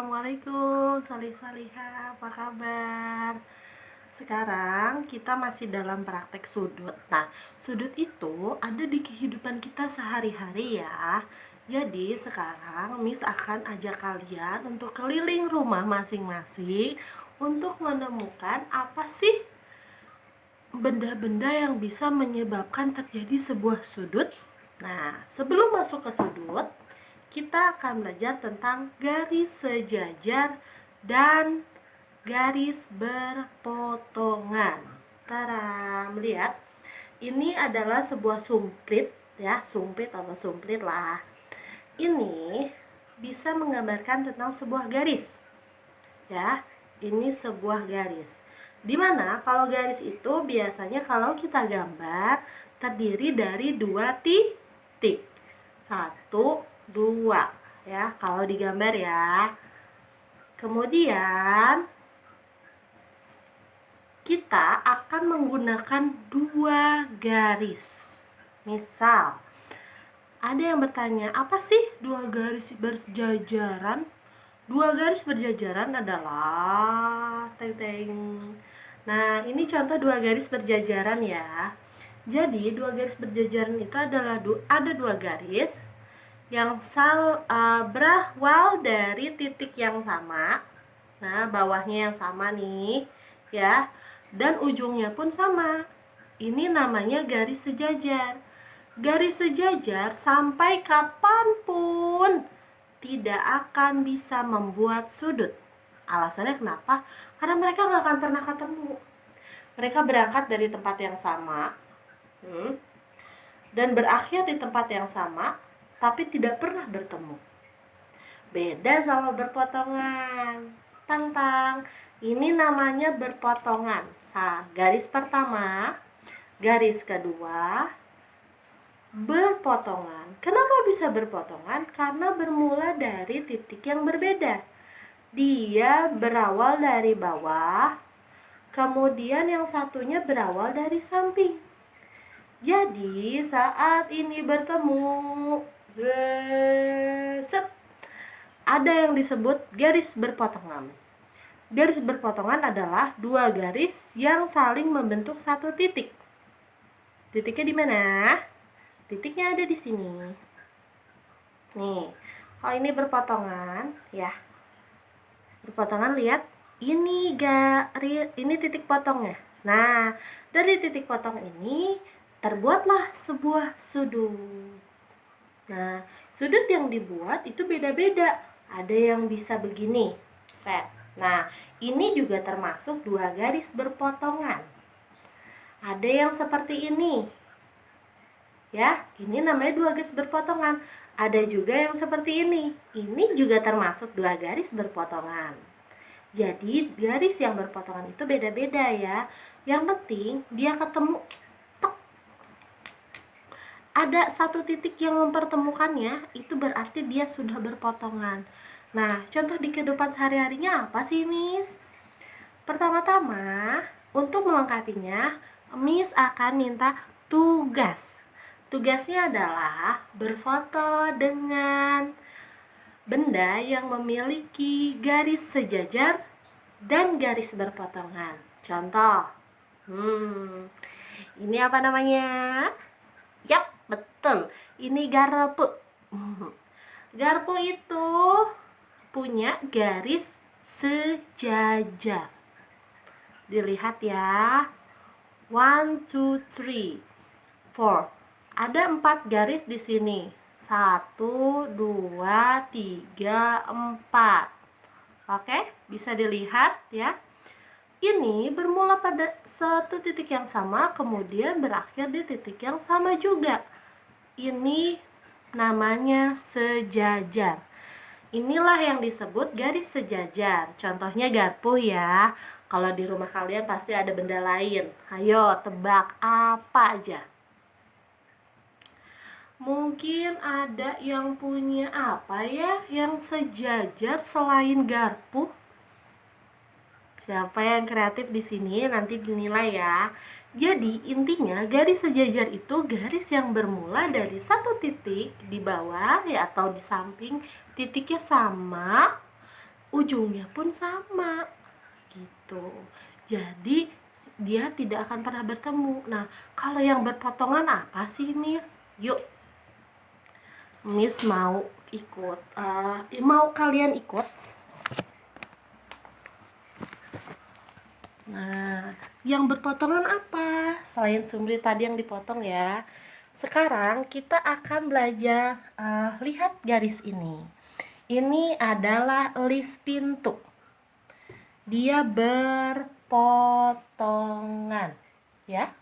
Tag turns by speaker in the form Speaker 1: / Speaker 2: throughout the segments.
Speaker 1: Assalamualaikum Salih-Saliha, apa kabar? Sekarang kita masih dalam praktek sudut. Nah, sudut itu ada di kehidupan kita sehari-hari ya. Jadi sekarang Miss akan ajak kalian untuk keliling rumah masing-masing untuk menemukan apa sih benda-benda yang bisa menyebabkan terjadi sebuah sudut. Nah, sebelum masuk ke sudut, kita akan belajar tentang garis sejajar dan garis berpotongan. Tara, melihat ini adalah sebuah sumpit ya, sumpit atau sumpit lah. Ini bisa menggambarkan tentang sebuah garis. Ya, ini sebuah garis. Dimana kalau garis itu biasanya kalau kita gambar terdiri dari dua titik. Satu, dua ya kalau digambar ya. Kemudian kita akan menggunakan dua garis. Misal ada yang bertanya, apa sih dua garis berjajaran? Dua garis berjajaran adalah Nah, ini contoh dua garis berjajaran ya. Jadi dua garis berjajaran itu adalah ada dua garis yang berawal dari titik yang sama. Nah, bawahnya yang sama nih ya, dan ujungnya pun sama. Ini namanya garis sejajar. Garis sejajar sampai kapanpun tidak akan bisa membuat sudut. Alasannya kenapa? Karena mereka nggak akan pernah ketemu. Mereka berangkat dari tempat yang sama dan berakhir di tempat yang sama, tapi tidak pernah bertemu. Beda sama berpotongan. Tantang. Ini namanya berpotongan. Garis pertama, garis kedua, berpotongan. Kenapa bisa berpotongan? Karena bermula dari titik yang berbeda. Dia berawal dari bawah, kemudian yang satunya berawal dari samping. Jadi saat ini bertemu, ada yang disebut garis berpotongan. Garis berpotongan adalah dua garis yang saling membentuk satu titik. Titiknya di mana? Titiknya ada di sini. Nih, kalau ini berpotongan, ya. Berpotongan, lihat. Ini titik potongnya. Nah, dari titik potong ini terbuatlah sebuah sudut. Nah, sudut yang dibuat itu beda-beda. Ada yang bisa begini. Set. Nah, ini juga termasuk dua garis berpotongan. Ada yang seperti ini. Ya, ini namanya dua garis berpotongan. Ada juga yang seperti ini. Ini juga termasuk dua garis berpotongan. Jadi, garis yang berpotongan itu beda-beda ya. Yang penting dia ketemu. Ada satu titik yang mempertemukannya, itu berarti dia sudah berpotongan. Nah, contoh di kehidupan sehari-harinya apa sih, Miss? Pertama-tama, untuk melengkapinya, Miss akan minta tugas. Tugasnya adalah berfoto dengan benda yang memiliki garis sejajar dan garis berpotongan. Contoh, ini apa namanya? Yap, betul. Ini garpu. Garpu itu punya garis sejajar. Dilihat ya. 1, 2, 3, 4. Ada 4 garis di sini. 1, 2, 3, 4. Oke, bisa dilihat ya. Ini bermula pada satu titik yang sama, kemudian berakhir di titik yang sama juga. Ini namanya sejajar. Inilah yang disebut garis sejajar. Contohnya garpu ya. Kalau di rumah kalian pasti ada benda lain. Ayo tebak apa aja. Mungkin ada yang punya apa ya yang sejajar selain garpu? Siapa yang kreatif di sini nanti dinilai ya. Jadi intinya garis sejajar itu garis yang bermula dari satu titik di bawah ya atau di samping, titiknya sama, ujungnya pun sama gitu. Jadi dia tidak akan pernah bertemu. Nah, kalau yang berpotongan apa sih, Miss? Yuk, Miss mau ikut. Mau kalian ikut? Nah, yang berpotongan apa? Selain sumber tadi yang dipotong ya. Sekarang kita akan belajar lihat garis ini. Ini adalah list pintu. Dia berpotongan, ya.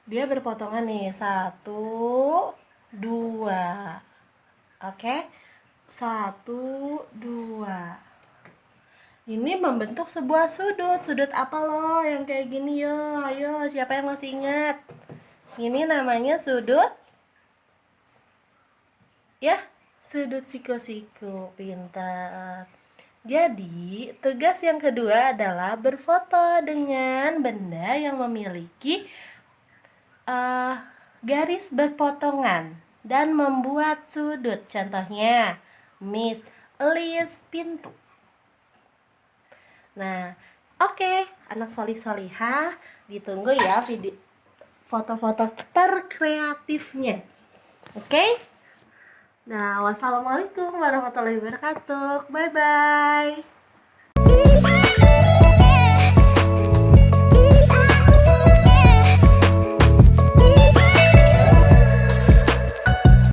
Speaker 1: Dia berpotongan nih, 1, 2. Oke, 1, 2. Ini membentuk sebuah sudut. Sudut apa loh yang kayak gini, yo? Ayo, siapa yang masih ingat? Ini namanya sudut, ya, sudut siku-siku. Pintar. Jadi, tugas yang kedua adalah berfoto dengan benda yang memiliki garis berpotongan dan membuat sudut. Contohnya, Miss list pintu. Nah, oke, anak solih-solihah, ditunggu ya video foto-foto terkreatifnya. Oke? Nah, wassalamualaikum warahmatullahi wabarakatuh. Bye-bye.